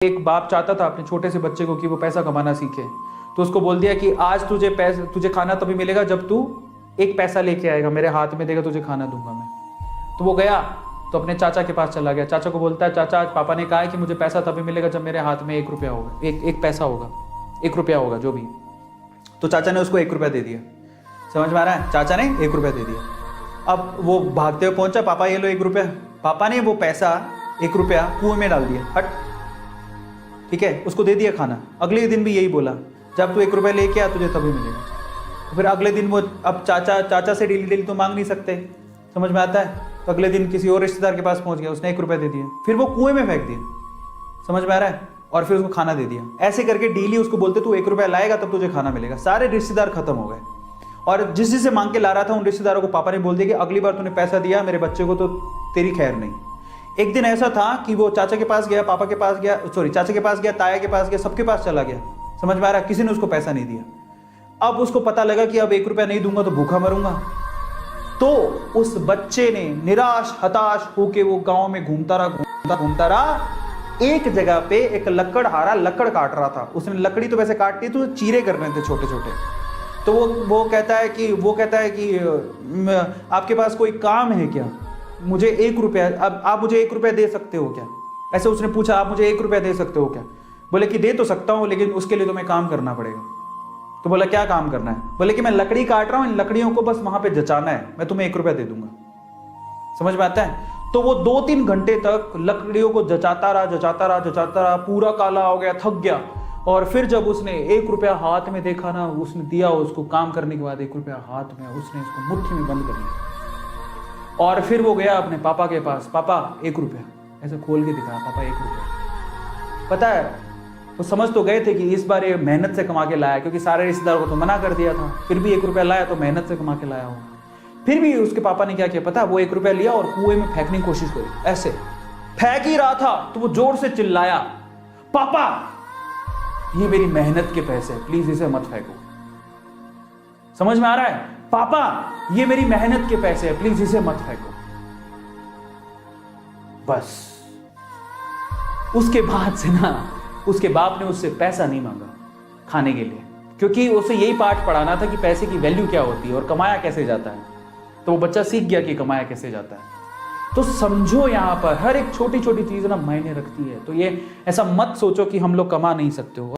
एक बाप चाहता था अपने छोटे से बच्चे को कि वो पैसा कमाना सीखे, तो उसको बोल दिया कि आज तुझे खाना तभी मिलेगा जब तू एक पैसा लेके आएगा, मेरे हाथ में देगा, तुझे खाना दूंगा मैं। तो वो गया तो अपने चाचा के पास चला गया। चाचा को बोलता है, चाचा आज पापा ने कहा है कि मुझे पैसा तभी मिलेगा जब मेरे हाथ में 1 रुपया होगा, एक पैसा होगा, 1 रुपया होगा जो भी। तो चाचा ने उसको 1 रुपया दे दिया। समझ में आ रहा है? चाचा ने 1 रुपया दे दिया। अब वो भागते हुए पहुंचा, पापा ये लो 1 रुपया। पापा ने वो पैसा 1 रुपया कुएं में डाल दिया, हट, ठीक है, उसको दे दिया खाना। अगले दिन भी यही बोला, जब तू 1 रुपया लेके आ तुझे तभी मिलेगा। तो फिर अगले दिन वो, अब चाचा से डेली तो मांग नहीं सकते, समझ में आता है? तो अगले दिन किसी और रिश्तेदार के पास पहुंच गया, उसने 1 रुपया दे दिया, फिर वो कुएं में फेंक दिया। समझ में आ रहा है? और फिर उसको खाना दे दिया। ऐसे करके डेली उसको बोलते तू 1 रुपया लाएगा तब तुझे खाना मिलेगा। सारे रिश्तेदार खत्म हो गए, और जिस जिससे मांग के ला रहा था उन रिश्तेदारों को पापा ने बोल दिया कि अगली बार तूने पैसा दिया मेरे बच्चे को तो तेरी खैर नहीं। एक दिन ऐसा था कि वो चाचा के पास गया, पापा के पास गया, चाचा के पास गया, ताया के पास गया, सबके पास चला गया। समझ में आ रहा है? किसी ने उसको पैसा नहीं दिया। अब उसको पता लगा कि अब 1 रुपया नहीं दूंगा तो भूखा मरूंगा। तो उस बच्चे ने निराश हताश होके वो गांव में घूमता रहा। एक जगह पे एक लकड़हारा लकड़ काट रहा था। उसने लकड़ी तो वैसे काटती तो चीरे कर रहे थे छोटे छोटे। तो वो कहता है कि आपके पास कोई काम है क्या? मुझे 1 रुपया, अब आप मुझे 1 रुपया दे सकते हो क्या? ऐसे उसने पूछा, आप मुझे 1 रुपया दे सकते हो क्या? बोले कि दे तो सकता हूं, लेकिन उसके लिए तुम्हें काम करना पड़ेगा। तो बोला क्या काम करना है? बोले कि मैं लकड़ी काट रहा हूं, इन लकड़ियों को बस वहां पे जचाना है, मैं तुम्हें 1 रुपया दे दूंगा। समझ में आता है? तो वो 2-3 घंटे तक लकड़ियों को जचाता रहा, पूरा काला हो गया, थक गया। और फिर जब उसने 1 रुपया हाथ में देखा ना, उसने दिया उसको काम करने के बाद 1 रुपया हाथ में, उसने इसको मुट्ठी में बंद कर लिया। और फिर वो गया अपने पापा के पास, पापा 1 रुपया, ऐसे खोल के दिखाया, पापा 1 रुपया। पता है, वो समझ तो गए थे कि इस बार ये मेहनत से कमा के लाया, क्योंकि सारे रिश्तेदारों को तो मना कर दिया था। फिर भी 1 रुपया लाया तो मेहनत से कमा के लाया होगा। फिर भी उसके पापा ने क्या किया पता? वो 1 रुपया लिया और कुएं में फेंकने की कोशिश करी। ऐसे फेंक ही रहा था तो वो जोर से चिल्लाया, पापा ये मेरी मेहनत के पैसे, प्लीज इसे मत फेंको। समझ में आ रहा है? पापा ये मेरी मेहनत के पैसे हैं, प्लीज इसे मत फेंको। बस उसके बाद से ना उसके बाप ने उससे पैसा नहीं मांगा खाने के लिए, क्योंकि उसे यही पाठ पढ़ाना था कि पैसे की वैल्यू क्या होती है और कमाया कैसे जाता है। तो वो बच्चा सीख गया कि कमाया कैसे जाता है। तो समझो, यहां पर हर एक छोटी छोटी चीज ना मायने रखती है। तो ये ऐसा मत सोचो कि हम लोग कमा नहीं सकते हो।